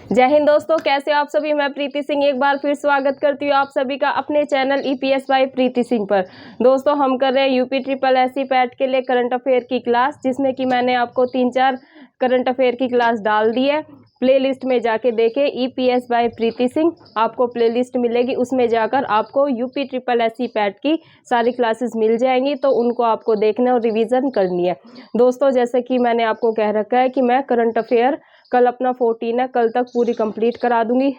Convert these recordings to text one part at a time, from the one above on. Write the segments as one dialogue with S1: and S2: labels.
S1: जय हिंद दोस्तों, कैसे हो आप सभी। मैं प्रीति सिंह एक बार फिर स्वागत करती हूँ आप सभी का अपने चैनल ईपीएस बाय प्रीति सिंह पर। दोस्तों हम कर रहे हैं यूपी ट्रिपल एससी पैट के लिए करंट अफेयर की क्लास, जिसमें कि मैंने आपको 3-4 करंट अफेयर की क्लास डाल दी है। प्लेलिस्ट में जाके देखें ईपीएस बाय प्रीति सिंह, आपको प्लेलिस्ट मिलेगी, उसमें जाकर आपको यूपी ट्रिपल एससी पैट की सारी क्लासेस मिल जाएंगी, तो उनको आपको देखना और रिवीजन करनी है। दोस्तों जैसे कि मैंने आपको कह रखा है कि मैं करंट अफेयर कल अपना 14 है, कल तक पूरी कंप्लीट करा दूंगी।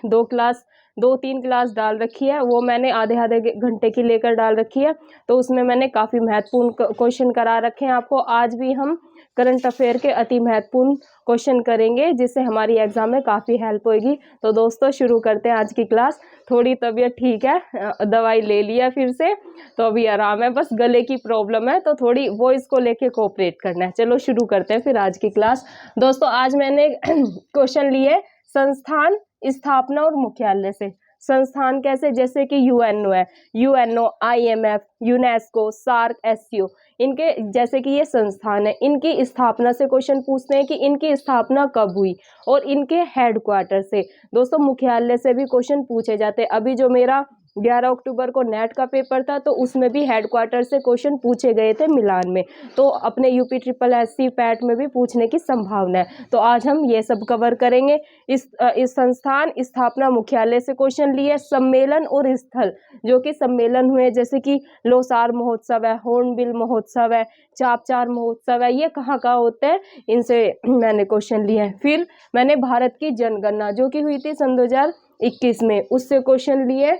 S1: 2-3 क्लास डाल रखी है, वो मैंने आधे घंटे की लेकर डाल रखी है, तो उसमें मैंने काफ़ी महत्वपूर्ण क्वेश्चन करा रखे हैं आपको। आज भी हम करंट अफेयर के अति महत्वपूर्ण क्वेश्चन करेंगे, जिससे हमारी एग्जाम में काफ़ी हेल्प होगी। तो दोस्तों शुरू करते हैं आज की क्लास। थोड़ी तबीयत ठीक है, दवाई ले लिया फिर से, तो अभी आराम है, बस गले की प्रॉब्लम है, तो थोड़ी वॉइस को लेके कोऑपरेट करना है। चलो शुरू करते हैं फिर आज की क्लास। दोस्तों आज मैंने क्वेश्चन लिए संस्थान, स्थापना और मुख्यालय से। संस्थान कैसे, जैसे कि यूएनओ है, UNO, IMF, UNESCO, SAARC, SCO, इनके जैसे कि ये संस्थान है, इनकी स्थापना से क्वेश्चन पूछते हैं कि इनकी स्थापना कब हुई, और इनके हेडक्वार्टर से। दोस्तों मुख्यालय से भी क्वेश्चन पूछे जाते हैं। अभी जो मेरा 11 अक्टूबर को नेट का पेपर था, तो उसमें भी हेडक्वार्टर से क्वेश्चन पूछे गए थे मिलान में, तो अपने यूपी ट्रिपल एससी पैट में भी पूछने की संभावना है। तो आज हम ये सब कवर करेंगे। इस संस्थान, स्थापना, मुख्यालय से क्वेश्चन लिए। सम्मेलन और स्थल, जो कि सम्मेलन हुए, जैसे कि लोसार महोत्सव है, हॉर्नबिल महोत्सव है, चापचार महोत्सव है, ये कहाँ कहाँ होते हैं, इनसे मैंने क्वेश्चन लिए हैं। फिर मैंने भारत की जनगणना जो कि हुई थी सन 2021 में, उससे क्वेश्चन लिए।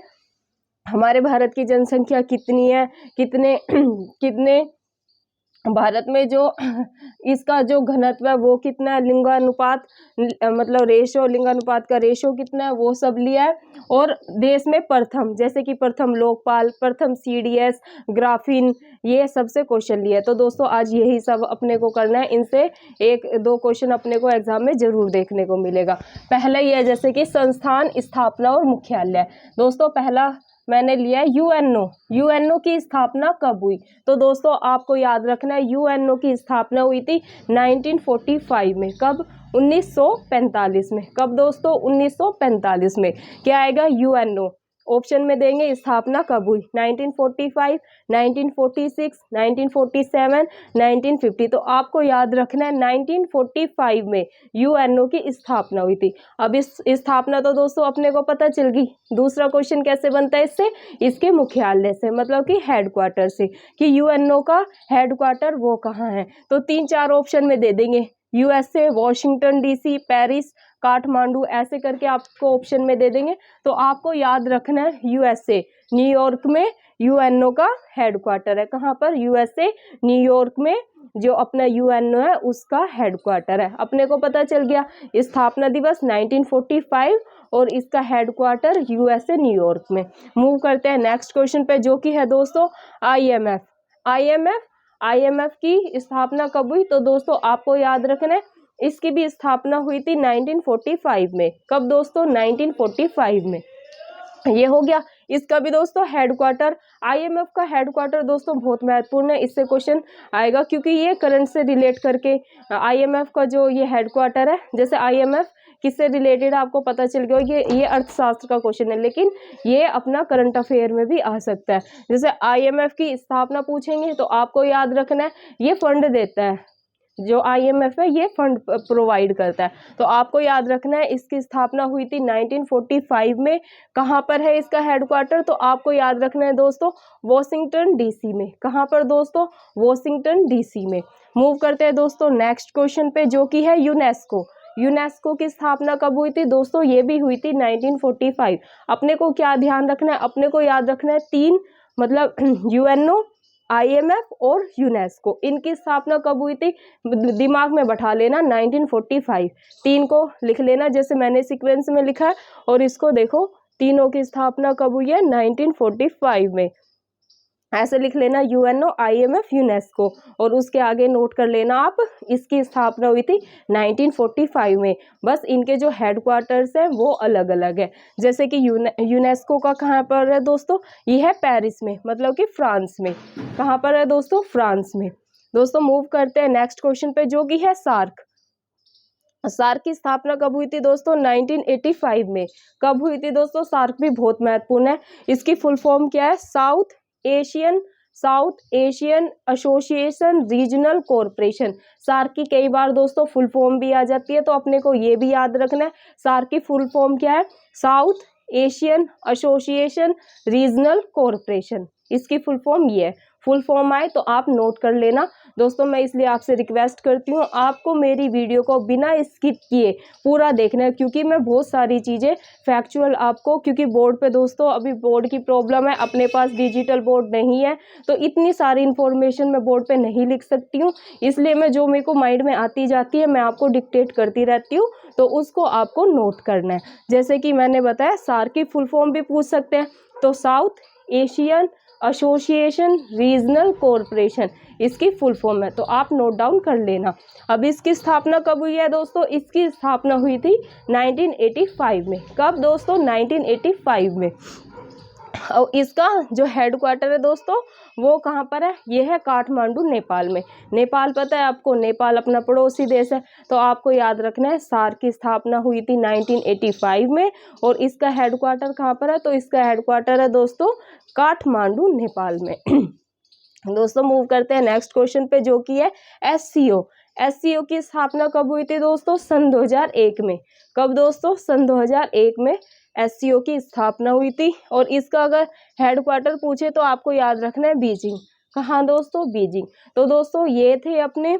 S1: हमारे भारत की जनसंख्या कितनी है, कितने भारत में जो इसका जो घनत्व है वो कितना है, लिंगानुपात मतलब रेशो, लिंगानुपात का रेशो कितना है, वो सब लिया है। और देश में प्रथम, जैसे कि प्रथम लोकपाल, प्रथम सीडीएस, ग्राफीन, ये सबसे क्वेश्चन लिया है। तो दोस्तों आज यही सब अपने को करना है। इनसे 1-2 क्वेश्चन अपने को एग्जाम में जरूर देखने को मिलेगा। पहला ये है जैसे कि संस्थान, स्थापना और मुख्यालय। दोस्तों पहला मैंने लिया है यूएनओ। यूएनओ की स्थापना कब हुई, तो दोस्तों आपको याद रखना है यूएनओ की स्थापना हुई थी 1945 में। कब? 1945 में। कब दोस्तों? 1945 में। क्या आएगा? यूएनओ। ऑप्शन में देंगे स्थापना कब हुई, 1945, 1946, 1947, 1950। तो आपको याद रखना है 1945 में यूएनओ की स्थापना हुई थी। अब इस स्थापना तो दोस्तों अपने को पता चल गई। दूसरा क्वेश्चन कैसे बनता है इससे, इसके मुख्यालय से, मतलब कि हेडक्वार्टर से, कि यूएनओ का हेडक्वार्टर वो कहाँ है। तो 3-4 ऑप्शन में दे देंगे, USA, Washington DC, Paris, Kathmandu, ऐसे करके आपको ऑप्शन में दे देंगे। तो आपको याद रखना है यूएसए, न्यूयॉर्क में यूएनओ का हेडक्वार्टर है। कहाँ पर? यूएसए, न्यूयॉर्क में जो अपना यूएनओ है उसका हेडक्वार्टर है। अपने को पता चल गया स्थापना दिवस 1945 और इसका हेडक्वार्टर यूएसए, न्यूयॉर्क में। मूव करते हैं नेक्स्ट क्वेश्चन पे, जो कि है दोस्तों आईएमएफ। आईएमएफ की स्थापना कब हुई, तो दोस्तों आपको याद रखना है इसकी भी स्थापना हुई थी 1945 में। कब दोस्तों? 1945 में। ये हो गया। इसका भी दोस्तों हेडक्वार्टर, आईएमएफ का हेडक्वार्टर दोस्तों बहुत महत्वपूर्ण है, इससे क्वेश्चन आएगा, क्योंकि ये करंट से रिलेट करके आईएमएफ का जो ये हेडक्वार्टर है, जैसे आईएमएफ किससे रिलेटेड आपको पता चल गया, ये अर्थशास्त्र का क्वेश्चन है, लेकिन ये अपना करंट अफेयर में भी आ सकता है। जैसे आईएमएफ की स्थापना पूछेंगे तो आपको याद रखना है ये फंड देता है, जो आईएमएफ है ये फंड प्रोवाइड करता है। तो आपको याद रखना है इसकी स्थापना हुई थी 1945 में। कहाँ पर है इसका हेडक्वार्टर, तो आपको याद रखना है दोस्तों वॉशिंगटन डीसी में। कहाँ पर दोस्तों? वॉशिंगटन डीसी में। मूव करते हैं दोस्तों नेक्स्ट क्वेश्चन पे, जो कि है यूनेस्को। यूनेस्को की स्थापना कब हुई थी दोस्तों? ये भी हुई थी 1945। अपने को क्या ध्यान रखना है, अपने को याद रखना है 3, मतलब यूएनओ, आईएमएफ और यूनेस्को, इनकी स्थापना कब हुई थी, दिमाग में बैठा लेना 1945। 3 को लिख लेना जैसे मैंने सीक्वेंस में लिखा है, और इसको देखो तीनों की स्थापना कब हुई है, 1945 में। ऐसे लिख लेना यूएनओ, आईएमएफ, यूनेस्को, और उसके आगे नोट कर लेना आप इसकी स्थापना हुई थी 1945 में। बस इनके जो हेडक्वार्टर्स हैं वो अलग अलग है। जैसे कि यूनेस्को का कहाँ पर है दोस्तों? ये है पेरिस में, मतलब कि फ्रांस में। कहाँ पर है दोस्तों? फ्रांस में। दोस्तों मूव करते हैं नेक्स्ट क्वेश्चन पे, जो कि है सार्क। सार्क की स्थापना कब हुई थी दोस्तों? 1985 में। कब हुई थी दोस्तों? सार्क भी बहुत महत्वपूर्ण है। इसकी फुल फॉर्म क्या है? South Asian association regional corporation. SAARC की कई बार दोस्तों फुल फॉर्म भी आ जाती है, तो अपने को ये भी याद रखना है सार्क की फुल फॉर्म क्या है? South Asian association regional corporation. इसकी फुल फॉर्म ये है। फुल फॉर्म आए तो आप नोट कर लेना दोस्तों। मैं इसलिए आपसे रिक्वेस्ट करती हूँ आपको मेरी वीडियो को बिना स्किप किए पूरा देखना है, क्योंकि मैं बहुत सारी चीज़ें फैक्चुअल आपको, क्योंकि बोर्ड पे दोस्तों अभी बोर्ड की प्रॉब्लम है, अपने पास डिजिटल बोर्ड नहीं है, तो इतनी सारी इन्फॉर्मेशन मैं बोर्ड पे नहीं लिख सकती हूँ। इसलिए मैं जो मेरे को माइंड में आती जाती है मैं आपको डिक्टेट करती रहती हूँ, तो उसको आपको नोट करना है। जैसे कि मैंने बताया सार्क की फुल फॉर्म भी पूछ सकते हैं, तो south Asian association regional corporation इसकी फुल फॉर्म है, तो आप नोट डाउन कर लेना। अब इसकी स्थापना कब हुई है दोस्तों? इसकी स्थापना हुई थी 1985 में। कब दोस्तों? 1985 में। और इसका जो हेडक्वार्टर है दोस्तों वो कहाँ पर है? ये है काठमांडू, नेपाल में। नेपाल पता है आपको, नेपाल अपना पड़ोसी देश है, तो आपको याद रखना है सार्क की स्थापना हुई थी 1985 में, और इसका हेडक्वार्टर कहाँ पर है? तो इसका हेडक्वार्टर है दोस्तों काठमांडू, नेपाल में। दोस्तों मूव करते हैं नेक्स्ट क्वेश्चन पे, जो कि है एससीओ। एससीओ की स्थापना कब हुई थी दोस्तों? सन 2001 में। कब दोस्तों? सन 2001 में एससीओ की स्थापना हुई थी। और इसका अगर हेडक्वार्टर पूछे तो आपको याद रखना है बीजिंग। कहाँ दोस्तों? बीजिंग। तो दोस्तों ये थे अपने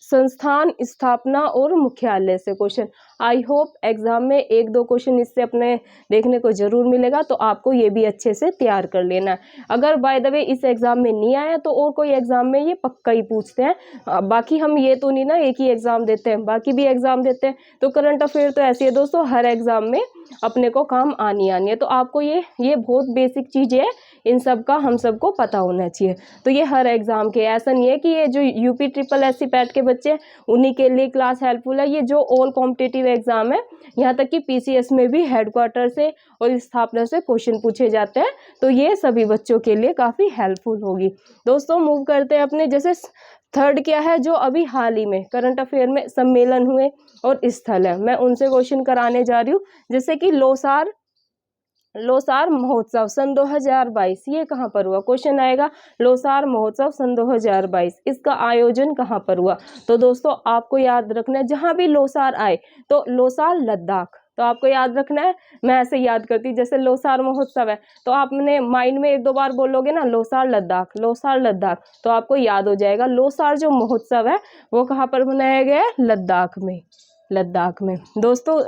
S1: संस्थान, स्थापना और मुख्यालय से क्वेश्चन। आई होप एग्जाम में एक दो क्वेश्चन इससे अपने देखने को जरूर मिलेगा, तो आपको ये भी अच्छे से तैयार कर लेना है। अगर बाय द वे इस एग्जाम में नहीं आया तो और कोई एग्जाम में ये पक्का ही पूछते हैं। बाकी हम ये तो नहीं ना एक ही एग्जाम देते हैं, बाकी भी एग्जाम देते हैं। तो करंट अफेयर तो ऐसी है दोस्तों, हर एग्जाम में अपने को काम आनी है। तो आपको ये बहुत बेसिक चीज़ है, इन सब का हम सबको पता होना चाहिए। तो ये हर एग्जाम के, ऐसा नहीं है कि ये जो यूपी ट्रिपल एससी पैट के बच्चे उन्हीं के लिए क्लास हेल्पफुल है। ये जो ऑल कॉम्पिटिटिव एग्जाम है, यहाँ तक कि पीसीएस में भी हेडक्वार्टर से और स्थापना से क्वेश्चन पूछे जाते हैं, तो ये सभी बच्चों के लिए काफ़ी हेल्पफुल होगी। दोस्तों मूव करते हैं अपने, जैसे थर्ड क्या है जो अभी हाल ही में करंट अफेयर में सम्मेलन हुए और स्थल है, मैं उनसे क्वेश्चन कराने जा रही हूँ। जैसे कि लोसार महोत्सव सन 2022, ये कहाँ पर हुआ? क्वेश्चन आएगा लोसार महोत्सव सन 2022, इसका आयोजन कहाँ पर हुआ? तो दोस्तों आपको याद रखना है, जहाँ भी लोसार आए तो लोसार लद्दाख, तो आपको याद रखना है। मैं ऐसे याद करती, जैसे लोसार महोत्सव है तो आपने माइंड में एक दो बार बोलोगे ना लोसार लद्दाख, लोसार लद्दाख, तो आपको याद हो जाएगा। लोसार जो महोत्सव है वो कहाँ पर मनाया गया है? लद्दाख में, लद्दाख में। दोस्तों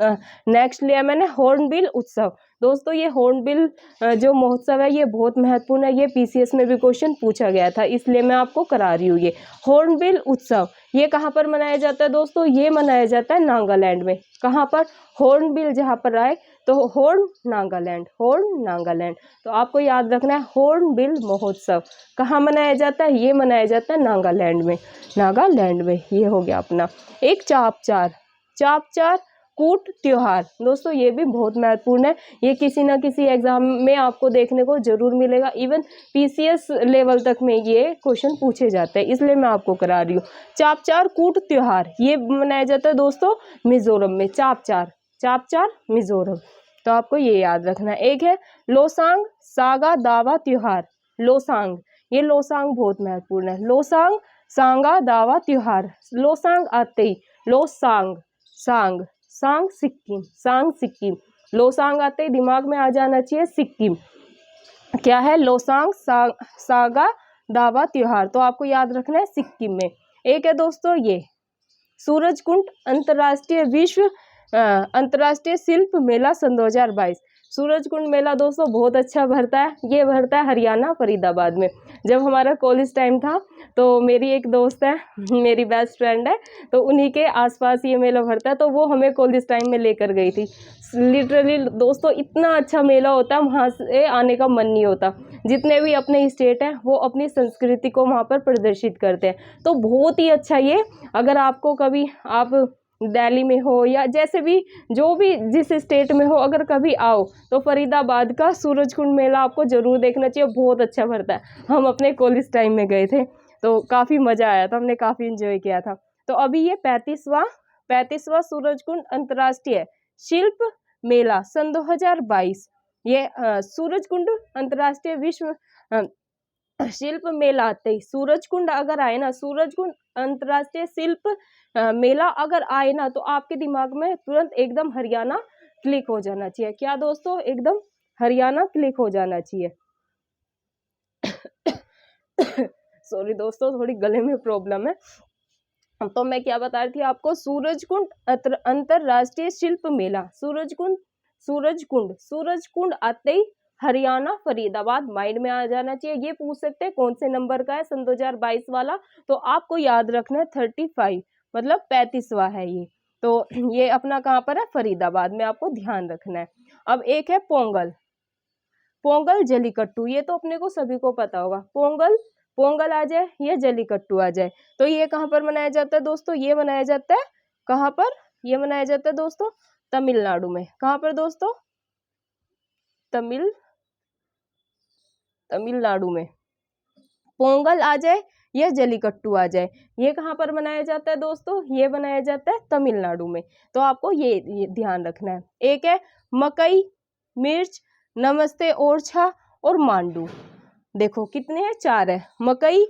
S1: नेक्स्ट लिया मैंने हॉर्नबिल उत्सव। दोस्तों ये हॉर्नबिल जो महोत्सव है ये बहुत महत्वपूर्ण है, ये पीसीएस में भी क्वेश्चन पूछा गया था, इसलिए मैं आपको करा रही हूँ। ये हॉर्नबिल उत्सव ये कहाँ पर मनाया जाता है दोस्तों? ये मनाया जाता है नागालैंड में। कहाँ पर? हॉर्नबिल जहाँ पर आए तो हॉर्न नागालैंड, हॉर्न नागालैंड। तो आपको याद रखना है हॉर्नबिल महोत्सव कहाँ मनाया जाता है? ये मनाया जाता है नागालैंड में, नागालैंड में। ये हो गया अपना एक चापचार कूट त्योहार। दोस्तों ये भी बहुत महत्वपूर्ण है, ये किसी ना किसी एग्जाम में आपको देखने को जरूर मिलेगा, इवन पीसीएस लेवल तक में ये क्वेश्चन पूछे जाते हैं, इसलिए मैं आपको करा रही हूँ। चापचार कूट त्योहार ये मनाया जाता है दोस्तों मिजोरम में, चापचार मिजोरम। तो आपको ये याद रखना है। एक है लोसांग सागा दावा त्योहार, लोसांग, ये लोसांग बहुत महत्वपूर्ण है। लोसांग सांगा दावा त्योहार, लोसांग आते ही लोसांग सांग सिक्किम, लोसांग आते ही दिमाग में आ जाना चाहिए सिक्किम। क्या है? लोसांग सागा दावा त्योहार, तो आपको याद रखना है सिक्किम में। एक है दोस्तों ये सूरजकुंड अंतर्राष्ट्रीय शिल्प मेला सन 2022। सूरजकुंड मेला दोस्तों बहुत अच्छा भरता है, ये भरता है हरियाणा फरीदाबाद में। जब हमारा कॉलेज टाइम था तो मेरी एक दोस्त है, मेरी बेस्ट फ्रेंड है, तो उन्हीं के आसपास ये मेला भरता है, तो वो हमें कॉलेज टाइम में लेकर गई थी। लिटरली दोस्तों इतना अच्छा मेला होता है, वहाँ से आने का मन नहीं होता। जितने भी अपने स्टेट हैं वो अपनी संस्कृति को वहाँ पर प्रदर्शित करते हैं, तो बहुत ही अच्छा ये। अगर आपको कभी आप दिल्ली में हो या जैसे भी जो भी जिस स्टेट में हो, अगर कभी आओ तो फरीदाबाद का सूरजकुंड मेला आपको ज़रूर देखना चाहिए, बहुत अच्छा भरता है। हम अपने कॉलेज टाइम में गए थे तो काफ़ी मज़ा आया था, हमने काफ़ी इंजॉय किया था। तो अभी ये 35वां 35वां सूरजकुंड अंतर्राष्ट्रीय शिल्प मेला सन 2022। ये सूरजकुंड अंतर्राष्ट्रीय विश्व शिल्प मेला आते ही सूरजकुंड अगर आए ना, सूरजकुंड अंतर्राष्ट्रीय शिल्प मेला अगर आए ना, तो आपके दिमाग में तुरंत एकदम हरियाणा क्लिक हो जाना चाहिए। क्या दोस्तों? एकदम हरियाणा क्लिक हो जाना चाहिए। सॉरी दोस्तों, थोड़ी गले में प्रॉब्लम है। तो मैं क्या बता रही थी आपको, सूरजकुंड अंतरराष्ट्रीय शिल्प मेला, सूरजकुंड आते ही हरियाणा फरीदाबाद माइंड में आ जाना चाहिए। ये पूछ सकते हैं कौन से नंबर का है सन 2022 वाला, तो आपको याद रखना है 35, मतलब 35वां है ये। तो ये अपना कहाँ पर है? फरीदाबाद में, आपको ध्यान रखना है। अब एक है पोंगल जलीकट्टू, ये तो अपने को सभी को पता होगा। पोंगल आ जाए या जलीकट्टू आ जाए, तो ये कहाँ पर मनाया जाता है दोस्तों? ये मनाया जाता है कहाँ पर? ये मनाया जाता है दोस्तों तमिलनाडु में। कहाँ पर दोस्तों? तमिलनाडु में। पोंगल आ जाए या जलीकट्टू आ जाए, ये कहाँ पर मनाया जाता है दोस्तों? ये मनाया जाता है तमिलनाडु में। तो आपको ये ध्यान रखना है। एक है मकई, मिर्च, नमस्ते ओरछा और मांडू। देखो कितने हैं? 4 है। मकई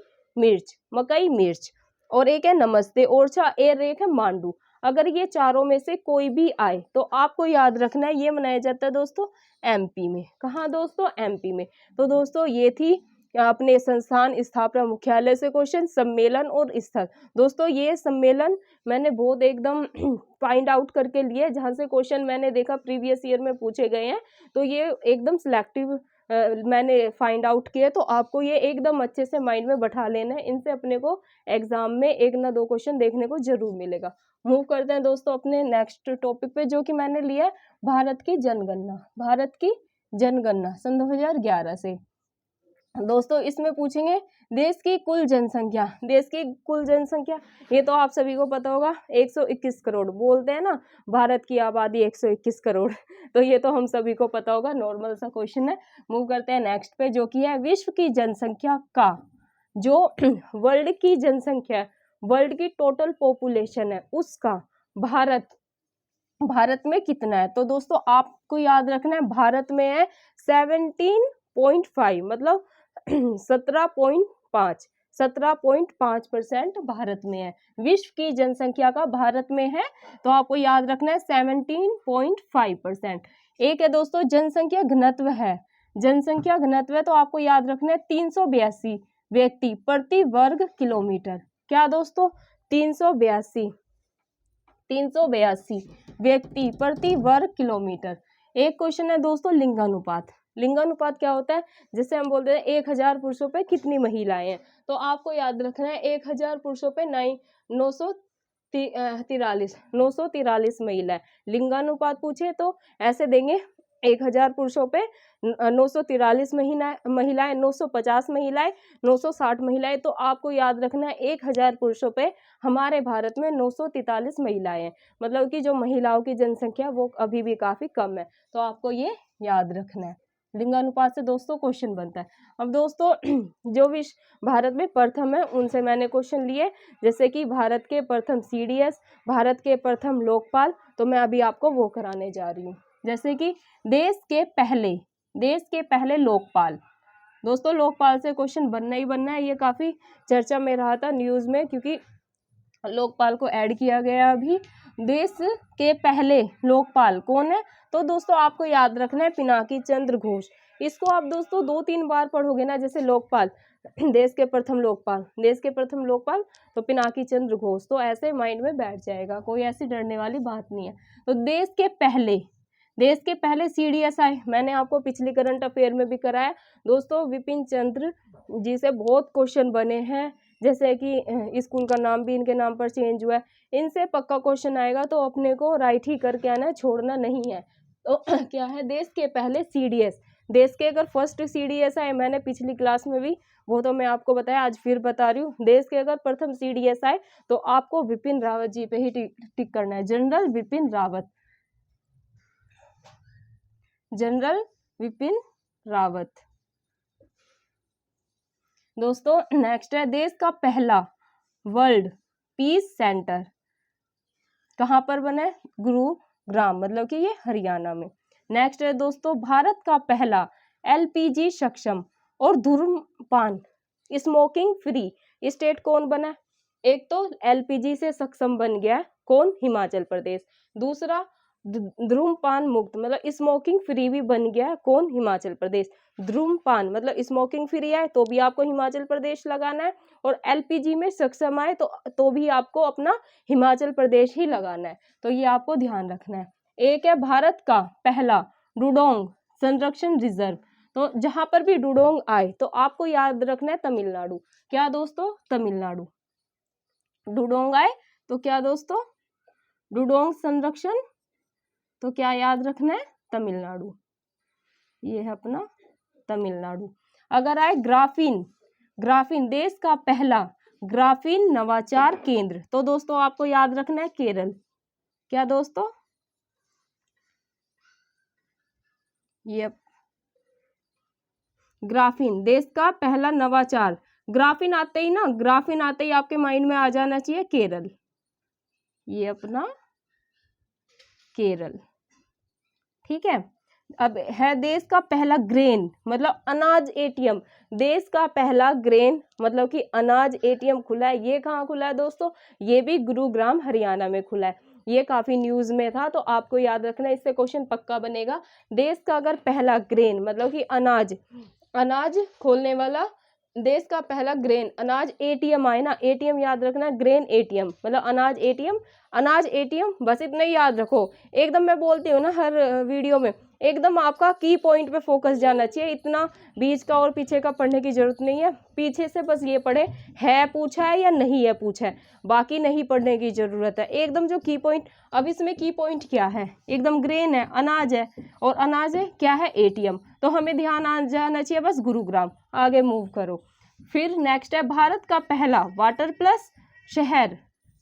S1: मिर्च और एक है नमस्ते ओरछा और एक है मांडू। अगर ये चारों में से कोई भी आए तो आपको याद रखना है ये मनाया जाता है दोस्तों एमपी में। कहाँ दोस्तों? एमपी में। तो दोस्तों ये थी अपने संस्थान स्थापना मुख्यालय से क्वेश्चन, सम्मेलन और स्थल। दोस्तों ये सम्मेलन मैंने बहुत एकदम फाइंड आउट करके लिए, जहाँ से क्वेश्चन मैंने देखा प्रीवियस ईयर में पूछे गए हैं, तो ये एकदम सिलेक्टिव मैंने फाइंड आउट किया। तो आपको ये एकदम अच्छे से माइंड में बैठा लेना है, इनसे अपने को एग्जाम में 1 ना 2 क्वेश्चन देखने को जरूर मिलेगा। मूव करते हैं दोस्तों अपने नेक्स्ट टॉपिक पे, जो कि मैंने लिया है भारत की जनगणना सन 2011 से। दोस्तों इसमें पूछेंगे देश की कुल जनसंख्या, ये तो आप सभी को पता होगा 121 करोड़ बोलते हैं ना, भारत की आबादी 121 करोड़। तो ये तो हम सभी को पता होगा, नॉर्मल सा क्वेश्चन है। मूव करते हैं नेक्स्ट पे, जो कि है विश्व की जनसंख्या का, जो वर्ल्ड की जनसंख्या, वर्ल्ड की टोटल पॉपुलेशन है उसका भारत में कितना है। तो दोस्तों आपको याद रखना है भारत में है 17.5, मतलब 17.5% भारत में है। विश्व की जनसंख्या का भारत में है, तो आपको याद रखना है 17.5%। एक है दोस्तों जनसंख्या घनत्व है, तो आपको याद रखना है 382 व्यक्ति प्रति वर्ग किलोमीटर। क्या दोस्तों? 382 व्यक्ति प्रति वर्ग किलोमीटर। एक क्वेश्चन है दोस्तों लिंगानुपात क्या होता है? जैसे हम बोलते हैं 1000 पुरुषों पे कितनी महिलाएं हैं, तो आपको याद रखना है 1000 पुरुषों पे 943 महिलाएं। लिंगानुपात पूछे तो ऐसे देंगे 1000 पुरुषों पे 943 महिलाएं, 950 महिलाएं, 960 महिलाएं। तो आपको याद रखना है 1000 पुरुषों पे हमारे भारत में 943 महिलाएं हैं, मतलब कि जो महिलाओं की जनसंख्या वो अभी भी काफी कम है। तो आपको ये याद रखना है। लिंगानुपात से दोस्तों क्वेश्चन बनता है। अब दोस्तों जो विश्व भारत में प्रथम है उनसे मैंने क्वेश्चन लिए, जैसे कि भारत के प्रथम CDS, भारत के प्रथम लोकपाल, तो मैं अभी आपको वो कराने जा रही हूँ। जैसे कि देश के पहले लोकपाल। दोस्तों लोकपाल से क्वेश्चन बनना ही बनना है, ये काफी चर्चा में रहा था न्यूज में, क्योंकि लोकपाल को ऐड किया गया अभी। देश के पहले लोकपाल कौन है? तो दोस्तों आपको याद रखना है पिनाकी चंद्र घोष। इसको आप दोस्तों 2-3 बार पढ़ोगे ना, जैसे लोकपाल देश के प्रथम लोकपाल तो पिनाकी चंद्र घोष, तो ऐसे माइंड में बैठ जाएगा, कोई ऐसी डरने वाली बात नहीं है। तो देश के पहले CDSI मैंने आपको पिछली करंट अफेयर में भी कराया दोस्तों। विपिन चंद्र जी से बहुत क्वेश्चन बने हैं, जैसे कि स्कूल का नाम भी इनके नाम पर चेंज हुआ है, इनसे पक्का क्वेश्चन आएगा, तो अपने को राइट ही करके आना है, छोड़ना नहीं है। तो क्या है? देश के पहले CDS, देश के अगर फर्स्ट CDS आए, मैंने पिछली क्लास में भी वो तो मैं आपको बताया, आज फिर बता रही हूँ। देश के अगर प्रथम CDS आए तो आपको विपिन रावत जी पे ही टिक करना है, जनरल विपिन रावत। दोस्तों नेक्स्ट है देश का पहला वर्ल्ड पीस सेंटर कहाँ पर बना है? गुरुग्राम, मतलब कि ये हरियाणा में। नेक्स्ट है दोस्तों, भारत का पहला LPG सक्षम और धूम्रपान स्मोकिंग फ्री स्टेट कौन बना है? एक तो LPG से सक्षम बन गया है कौन? हिमाचल प्रदेश। दूसरा धूम्रपान मुक्त मतलब स्मोकिंग फ्री भी बन गया है कौन? हिमाचल प्रदेश। धूम्रपान मतलब स्मोकिंग फ्री है तो भी आपको हिमाचल प्रदेश लगाना है, और LPG में सक्षम आए तो भी आपको अपना हिमाचल प्रदेश ही लगाना है। तो ये आपको ध्यान रखना है। एक है भारत का पहला डुडोंग संरक्षण रिजर्व, तो जहां पर भी डुडोंग आए तो आपको याद रखना है तमिलनाडु। क्या दोस्तों? तमिलनाडु। डुडोंग आए तो क्या दोस्तों? डुडोंग संरक्षण, तो क्या याद रखना है? तमिलनाडु। ये है अपना तमिलनाडु। अगर आए ग्राफीन, ग्राफीन देश का पहला ग्राफीन नवाचार केंद्र, तो दोस्तों आपको याद रखना है केरल। क्या दोस्तों? ये ग्राफीन देश का पहला नवाचार, ग्राफीन आते ही ना, ग्राफीन आते ही आपके माइंड में आ जाना चाहिए केरल। ये अपना केरल, ठीक है। अब है देश का पहला ग्रेन मतलब अनाज ATM, देश का पहला ग्रेन मतलब कि अनाज ATM खुला है। ये कहाँ खुला है दोस्तों? ये भी गुरुग्राम हरियाणा में खुला है। ये काफी न्यूज में था तो आपको याद रखना है, इससे क्वेश्चन पक्का बनेगा। देश का अगर पहला ग्रेन मतलब कि अनाज खोलने वाला, देश का पहला ग्रेन अनाज ATM आए ना, ATM याद रखना, ग्रेन ATM मतलब अनाज ATM, अनाज ATM, बस इतना ही याद रखो। एकदम मैं बोलती हूँ ना हर वीडियो में, एकदम आपका की पॉइंट पे फोकस जाना चाहिए, इतना बीच का और पीछे का पढ़ने की जरूरत नहीं है। पीछे से बस ये पढ़े है पूछा है या नहीं है पूछा है, बाकी नहीं पढ़ने की जरूरत है। एकदम जो की पॉइंट, अब इसमें की पॉइंट क्या है? एकदम ग्रेन है, अनाज है, और अनाज है क्या है? ATM, तो हमें ध्यान आ जाना चाहिए बस गुरुग्राम। आगे मूव करो। फिर नेक्स्ट है भारत का पहला वाटर प्लस शहर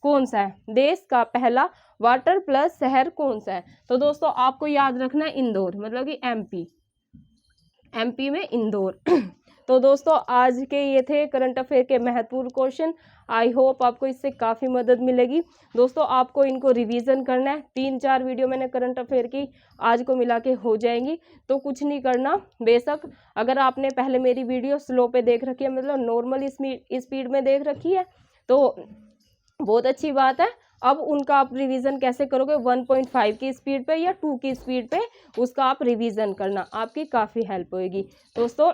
S1: कौन सा है? देश का पहला वाटर प्लस शहर कौन सा है? तो दोस्तों आपको याद रखना है इंदौर, मतलब कि MP में इंदौर। तो दोस्तों आज के ये थे करंट अफेयर के महत्वपूर्ण क्वेश्चन। आई होप आपको इससे काफ़ी मदद मिलेगी। दोस्तों आपको इनको रिवीजन करना है, 3-4 वीडियो मैंने करंट अफेयर की आज को मिला के हो जाएंगी, तो कुछ नहीं करना। बेशक अगर आपने पहले मेरी वीडियो स्लो पे देख रखी है, मतलब नॉर्मल स्पीड में देख रखी है, तो बहुत अच्छी बात है। अब उनका आप रिवीजन कैसे करोगे? 1.5 की स्पीड पे या 2 की स्पीड पे उसका आप रिवीजन करना, आपकी काफ़ी हेल्प होगी दोस्तों।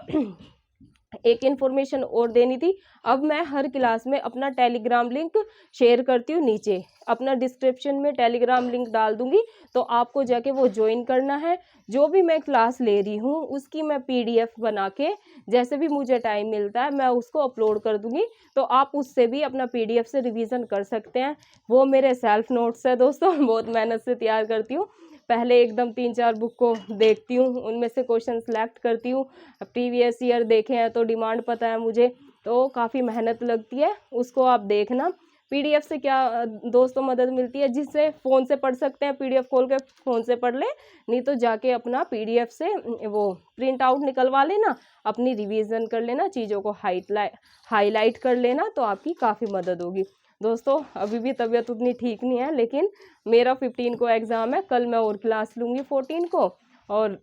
S1: एक इन्फॉर्मेशन और देनी थी, अब मैं हर क्लास में अपना टेलीग्राम लिंक शेयर करती हूँ, नीचे अपना डिस्क्रिप्शन में टेलीग्राम लिंक डाल दूंगी, तो आपको जाके वो ज्वाइन करना है। जो भी मैं क्लास ले रही हूँ उसकी मैं PDF बना के जैसे भी मुझे टाइम मिलता है मैं उसको अपलोड कर दूंगी, तो आप उससे भी अपना PDF से रिवीजन कर सकते हैं। वो मेरे सेल्फ नोट्स है दोस्तों, बहुत मेहनत से तैयार करती हूँ। पहले एकदम 3-4 बुक को देखती हूँ, उनमें से क्वेश्चन सेलेक्ट करती हूँ, प्रीवियस ईयर देखे हैं तो डिमांड पता है मुझे, तो काफ़ी मेहनत लगती है। उसको आप देखना। PDF से क्या दोस्तों मदद मिलती है, जिससे फ़ोन से पढ़ सकते हैं, PDF खोल के फ़ोन से पढ़ ले, नहीं तो जाके अपना PDF से वो प्रिंट आउट निकलवा लेना, अपनी रिवीजन कर लेना, चीज़ों को हाईलाइट कर लेना, तो आपकी काफ़ी मदद होगी। दोस्तों अभी भी तबीयत उतनी ठीक नहीं है, लेकिन मेरा 15 को एग्ज़ाम है, कल मैं और क्लास लूँगी 14 को, और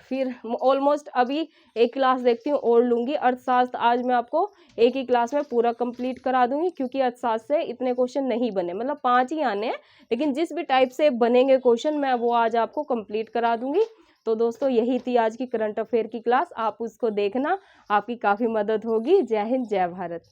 S1: फिर ऑलमोस्ट अभी एक क्लास देखती हूँ और लूँगी। अर्थशास्त्र आज मैं आपको एक ही क्लास में पूरा कंप्लीट करा दूँगी, क्योंकि अर्थशास्त्र से इतने क्वेश्चन नहीं बने, मतलब 5 ही आने हैं, लेकिन जिस भी टाइप से बनेंगे क्वेश्चन मैं वो आज आपको कंप्लीट करा दूँगी। तो दोस्तों यही थी आज की करंट अफेयर की क्लास, आप उसको देखना, आपकी काफ़ी मदद होगी। जय हिंद, जय भारत।